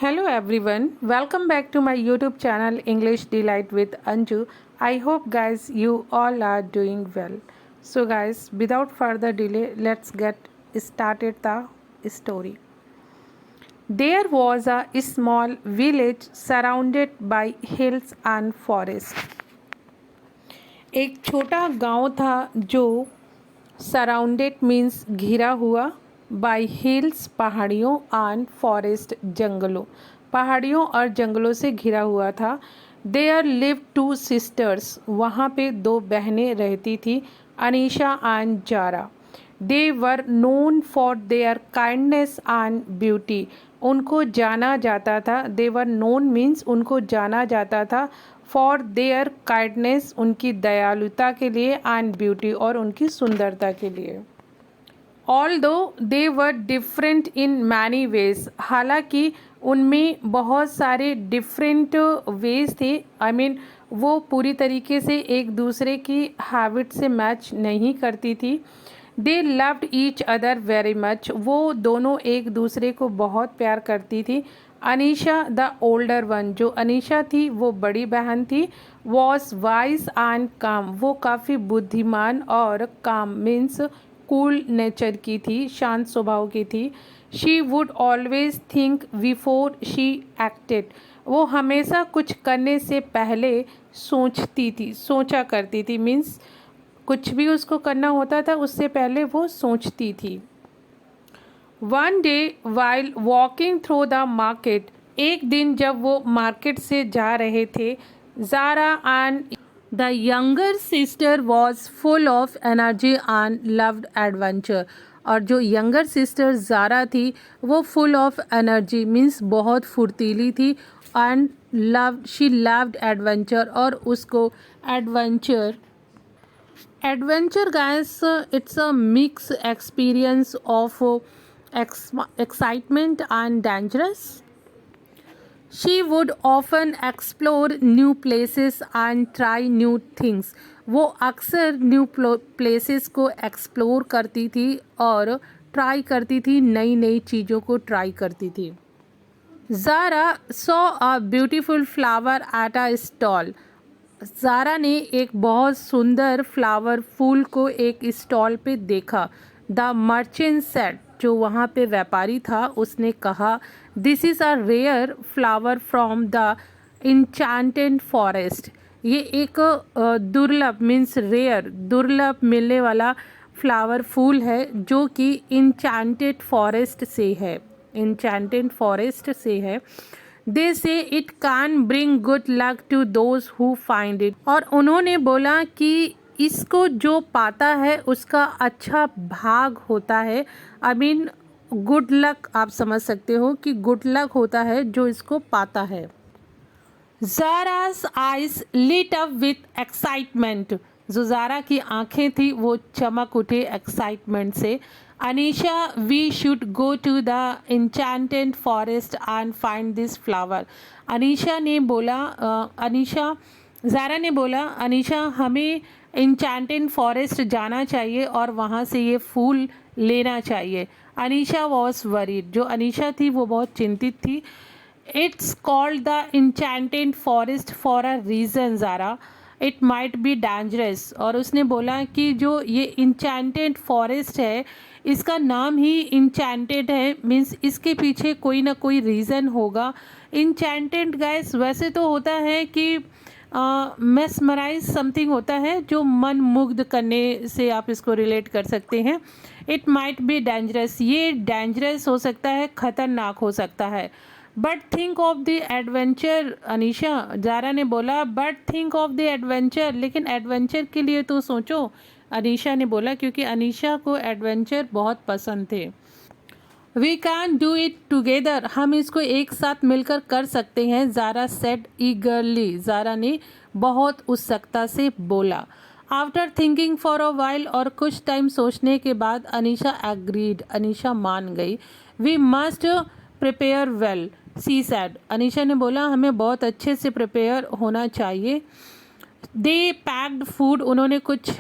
Hello everyone, welcome back to my YouTube channel English Delight with Anju. I hope guys you all are doing well. So guys, without further delay, let's get started the story. There was a small village surrounded by hills and forest. एक छोटा गांव था जो surrounded means घिरा हुआ bye hills पहाड़ियों and forest जंगलों, पहाड़ियों और जंगलों से घिरा हुआ था. देयर लिव टू सिस्टर्स, वहाँ पे दो बहनें रहती थी, Anisha and Zara. They were known for their kindness and beauty, उनको जाना जाता था. दे वर नोन मीन्स उनको जाना जाता था फॉर देयर काइंडनेस, उनकी दयालुता के लिए, एंड ब्यूटी और उनकी सुंदरता के लिए. Although they were different in many ways, हालांकि उनमें बहुत सारे डिफरेंट वेज थे. आई मीन वो पूरी तरीके से एक दूसरे की हैबिट से मैच नहीं करती थी. They loved each other very much, वो दोनों एक दूसरे को बहुत प्यार करती थी. अनीशा द ओल्डर वन, जो अनीशा थी वो बड़ी बहन थी, वॉज वाइज एंड काम, वो काफ़ी बुद्धिमान और काम मीन्स कूल नेचर की थी, शांत स्वभाव की थी. She would always think before she acted, वो हमेशा कुछ करने से पहले सोचती थी, सोचा करती थी. मीन्स कुछ भी उसको करना होता था उससे पहले वो सोचती थी. One day while walking through the market, एक दिन जब वो मार्केट से जा रहे थे, Zara and the younger sister was full of energy and loved adventure, और जो यंगर सिस्टर जारा थी वो फुल ऑफ एनर्जी मीन्स बहुत फुर्तीली थी, and loved she loved adventure, और उसको adventure guys it's a mix experience of excitement and dangerous. She would often explore new places and try new things. वो अक्सर new places को explore करती थी और ट्राई करती थी, नई नई चीज़ों को ट्राई करती थी. Zara saw a beautiful flower at a stall, Zara ने एक बहुत सुंदर फ्लावर फूल को एक स्टॉल पे देखा. द मर्चेंट सेड, जो वहाँ पे व्यापारी था उसने कहा, this is a rare flower from the enchanted forest, ये एक दुर्लभ मीन्स रेयर, दुर्लभ मिलने वाला फ्लावर फूल है जो कि इंचेंटेड फॉरेस्ट से है, इंचेंटेड फॉरेस्ट से है. They say it can bring good luck to those who find it, और उन्होंने बोला कि इसको जो पाता है उसका अच्छा भाग होता है. आई मीन गुड लक, आप समझ सकते हो कि गुड लक होता है जो इसको पाता है. Zara's eyes lit up with excitement, जो ज़ारा की आंखें थी वो चमक उठे एक्साइटमेंट से. Anisha we should go to the enchanted forest and find this flower, Anisha ने बोला ज़ारा ने बोला, अनीशा हमें enchanted फॉरेस्ट जाना चाहिए और वहाँ से ये फूल लेना चाहिए. अनीशा वॉज वरीड, जो अनीशा थी वो बहुत चिंतित थी. It's called the enchanted forest for a reason Zara, it might be dangerous, और उसने बोला कि जो ये enchanted फॉरेस्ट है इसका नाम ही enchanted है, मीन्स इसके पीछे कोई ना कोई रीज़न होगा. enchanted गाइस वैसे तो होता है कि मेस्मराइज समथिंग होता है जो मन मुग्ध करने से आप इसको रिलेट कर सकते हैं. इट माइट बी डेंजरस, ये डेंजरस हो सकता है, ख़तरनाक हो सकता है. But think of the adventure Anisha, Zara ने बोला but think of the adventure, लेकिन एडवेंचर के लिए तो सोचो, अनीशा ने बोला, क्योंकि अनीशा को एडवेंचर बहुत पसंद थे. We can do it together, हम इसको एक साथ मिलकर कर सकते हैं. ज़ारा सेड ईगरली, ज़ारा ने बहुत उत्सुकता से बोला. After thinking for a while, और कुछ टाइम सोचने के बाद अनीशा एग्रीड, अनीशा मान गई. We must prepare well she said, Anisha ने बोला हमें बहुत अच्छे से प्रिपेयर होना चाहिए. दे पैक्ड फूड, उन्होंने कुछ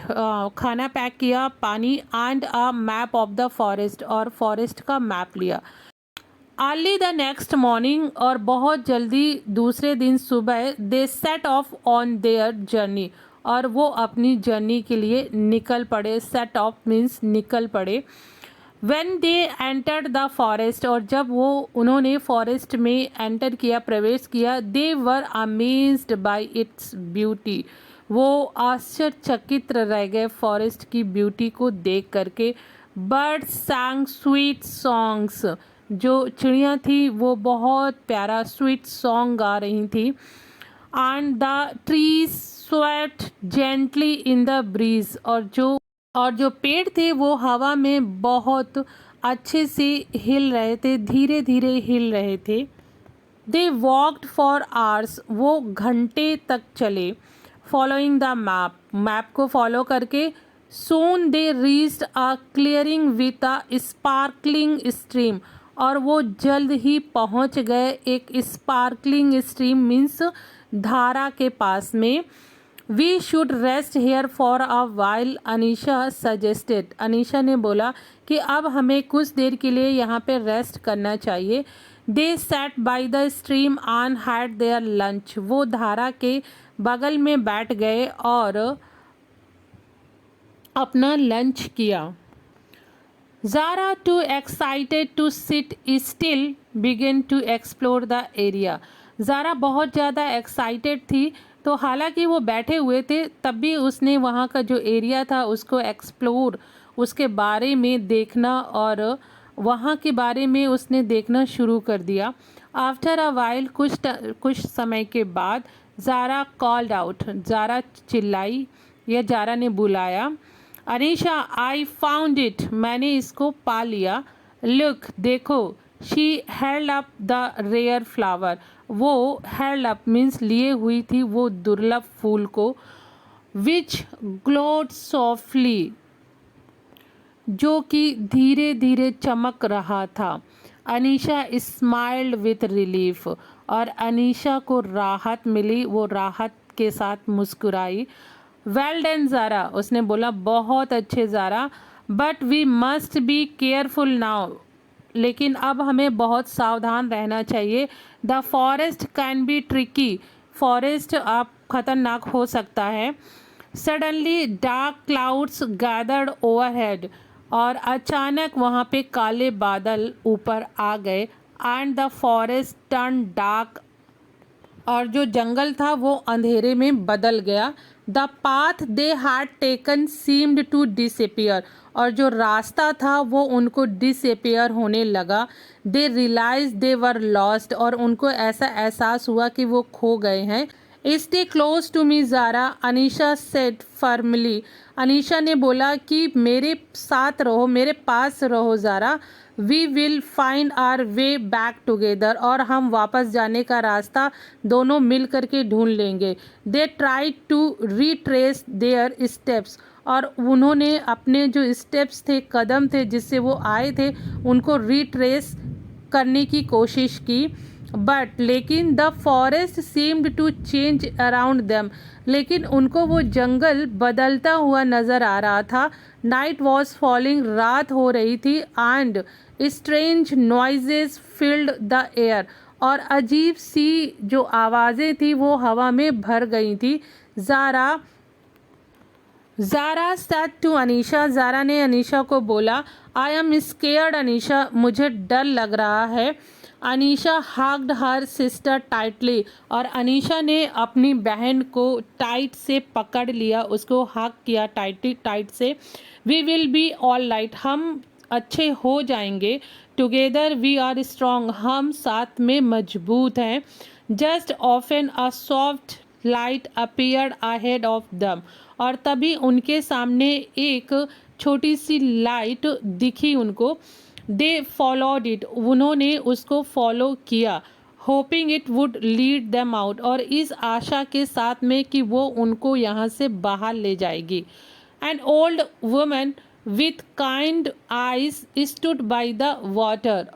खाना पैक किया, पानी, and a map of the forest, और फॉरेस्ट का मैप लिया. अर्ली द नेक्स्ट मॉर्निंग, और बहुत जल्दी दूसरे दिन सुबह, they set off on their journey, और वो अपनी जर्नी के लिए निकल पड़े. सेट ऑफ मीन्स निकल पड़े. When they entered the forest, और जब वो उन्होंने फॉरेस्ट में एंटर किया, प्रवेश किया, दे वर अमेज्ड बाय इट्स ब्यूटी, वो आश्चर्यचकित रह गए फॉरेस्ट की ब्यूटी को देख करके. बर्ड्स sang स्वीट सॉन्ग्स, जो चिड़िया थी वो बहुत प्यारा स्वीट सॉन्ग गा रही थी. And the trees sweat gently in the breeze, और जो पेड़ थे वो हवा में बहुत अच्छे से हिल रहे थे, धीरे धीरे हिल रहे थे. दे वॉकड फॉर आवर्स, वो घंटे तक चले. फॉलोइंग द मैप, मैप को फॉलो करके. Soon they reached a clearing with a sparkling stream, और वो जल्द ही पहुंच गए एक स्पार्कलिंग स्ट्रीम मीन्स धारा के पास में. We should rest here for a while, Anisha suggested, Anisha ने बोला कि अब हमें कुछ देर के लिए यहाँ पे रेस्ट करना चाहिए. They sat by the stream and had their lunch, वो धारा के बगल में बैठ गए और अपना लंच किया. Zara, too excited to sit still, begin to explore the area. Zara बहुत ज़्यादा एक्साइटेड थी, तो हालांकि वो बैठे हुए थे तब भी उसने वहाँ का जो एरिया था उसको एक्सप्लोर, उसके बारे में देखना, और वहाँ के बारे में उसने देखना शुरू कर दिया. आफ्टर अ वाइल, कुछ समय के बाद, ज़ारा कॉल्ड आउट, ज़ारा चिल्लाई या ज़ारा ने बुलाया. अनीशा, आई फाउंड इट, मैंने इसको पा लिया. लुक, देखो. She held up the rare flower, वो हेल्ड अप मीन्स लिए हुई थी वो दुर्लभ फूल को. विच ग्लोड सॉफ्टली, जो कि धीरे धीरे चमक रहा था. अनीशा स्माइल्ड विथ रिलीफ, और अनीशा को राहत मिली, वो राहत के साथ मुस्कुराई. वेल डन ज़ारा, उसने बोला बहुत अच्छे Zara. But we must be careful now, लेकिन अब हमें बहुत सावधान रहना चाहिए. The forest can be tricky, forest अब खतरनाक हो सकता है. Suddenly dark clouds gathered overhead, और अचानक वहाँ पे काले बादल ऊपर आ गए. And the forest turn dark, और जो जंगल था वो अंधेरे में बदल गया. The path they had taken seemed to disappear, और जो रास्ता था वो उनको डिसअपियर होने लगा. दे रियलाइज दे वर लॉस्ट, और उनको ऐसा एहसास हुआ कि वो खो गए हैं. Stay close to me Zara, Anisha said firmly, Anisha ने बोला कि मेरे साथ रहो, मेरे पास रहो Zara. We will find our way back together, और हम वापस जाने का रास्ता दोनों मिल करके ढूंढ लेंगे. They try to retrace their steps, और उन्होंने अपने जो स्टेप्स थे, कदम थे जिससे वो आए थे, उनको रिट्रेस करने की कोशिश की. बट लेकिन the forest seemed to change around them, लेकिन उनको वो जंगल बदलता हुआ नज़र आ रहा था. नाइट वॉज फॉलिंग, रात हो रही थी. And strange noises filled the air, और अजीब सी जो आवाज़ें थी वो हवा में भर गई थी. ज़ारा सेड टू अनीशा, ज़ारा ने अनीशा को बोला, आई एम स्केयर्ड अनीशा, मुझे डर लग रहा है. Anisha hugged her sister tightly, और अनीशा ने अपनी बहन को टाइट से पकड़ लिया, उसको हग किया टाइट से. We will be all right, हम अच्छे हो जाएंगे. टुगेदर वी आर स्ट्रॉन्ग, हम साथ में मजबूत हैं. Just often a soft light appeared ahead of them, और तभी उनके सामने एक छोटी सी लाइट दिखी उनको. दे फॉलोड इट, उन्होंने उसको फॉलो किया. Hopping it would lead them out, और इस आशा के साथ में कि वो उनको यहाँ से बाहर ले जाएगी. An old woman with kind eyes stood by the water,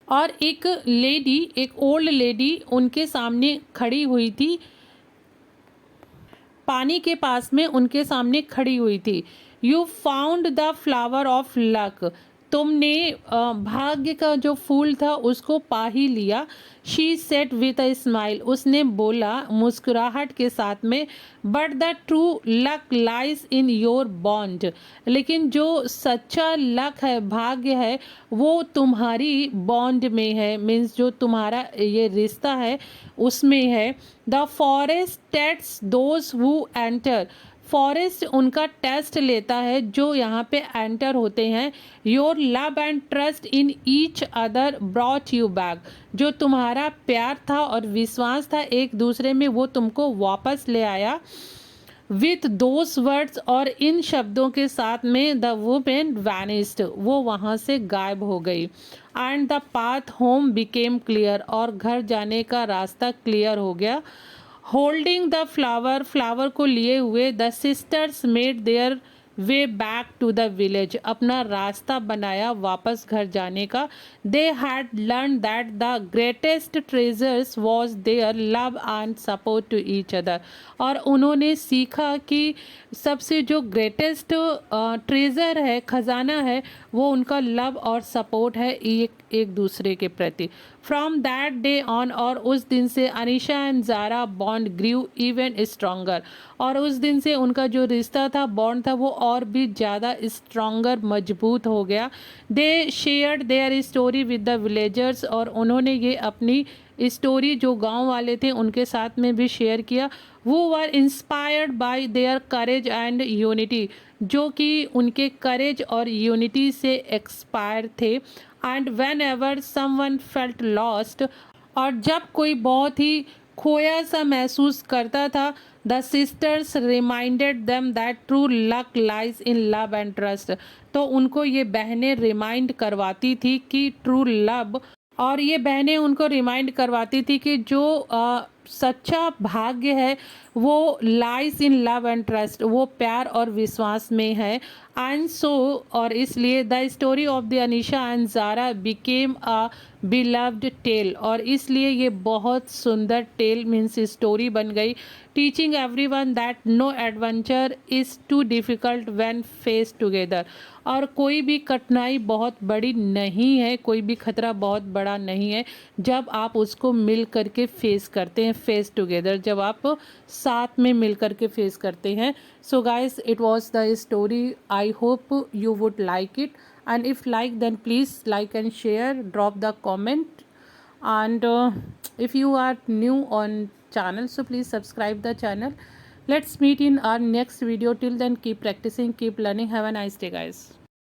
और एक लेडी, एक ओल्ड लेडी उनके सामने खड़ी हुई थी, पानी के पास में उनके सामने खड़ी हुई थी. You found the flower of luck, तुमने भाग्य का जो फूल था उसको पा ही लिया। She said with a smile, उसने बोला मुस्कुराहट के साथ में, but the true luck lies in your bond, लेकिन जो सच्चा लक है, भाग्य है, वो तुम्हारी बॉन्ड में है, मीन्स जो तुम्हारा ये रिश्ता है उसमें है। The forest tests those who enter, forest उनका टेस्ट लेता है जो यहाँ पे एंटर होते हैं। Your love and trust in each other brought you back, जो तुम्हारा प्यार था और विश्वास था एक दूसरे में वो तुमको वापस ले आया। विथ दोज वर्ड्स, और इन शब्दों के साथ में द वुमेन वैनिस्ड, वो वहाँ से गायब हो गई। And the path home became clear, और घर जाने का रास्ता क्लियर हो गया। होल्डिंग द फ्लावर, फ्लावर को लिए हुए, the sisters made their way back to the village, अपना रास्ता बनाया वापस घर जाने का। They had learn that the greatest treasures was their love and support to each other, और उन्होंने सीखा कि सबसे जो ग्रेटेस्ट ट्रेजर है, खजाना है, वो उनका लव और सपोर्ट है एक दूसरे के प्रति। फ्रॉम दैट डे ऑन, और उस दिन से Anisha and Zara bond grew even stronger, और उस दिन से उनका जो रिश्ता था, बॉन्ड था, वो और भी ज़्यादा स्ट्रॉन्गर, मजबूत हो गया। दे shared their story with the villagers, और उन्होंने ये अपनी स्टोरी जो गांव वाले थे उनके साथ में भी शेयर किया। वो were inspired by there courage and unity, जो कि उनके करेज और यूनिटी से एक्सपायर थे। And when ever someone felt lost, और जब कोई बहुत ही खोया सा महसूस करता था, the sisters reminded them that true luck lies in love and trust, तो उनको ये बहनें रिमाइंड करवाती थी कि ट्रू लव, और ये बहनें उनको रिमाइंड करवाती थी कि जो सच्चा भाग्य है वो lies in love and trust, वो प्यार और विश्वास में है। एंड सो, और इसलिए the story of the Anisha and Zara became a beloved tale, और इसलिए ये बहुत सुंदर टेल मीन्स स्टोरी बन गई। Teaching everyone that no adventure is too difficult when face together, और कोई भी कठिनाई बहुत बड़ी नहीं है, कोई भी खतरा बहुत बड़ा नहीं है जब आप उसको मिल करके फेस करते हैं, फेस टुगेदर, जब आप साथ में मिल करके फेस करते हैं। So guys, it was the story, I hope you would like it, and if like then please like and share, drop the comment, and if you are new on channel so please subscribe the channel. Let's meet in our next video. Till then, keep practicing, keep learning. Have a nice day guys.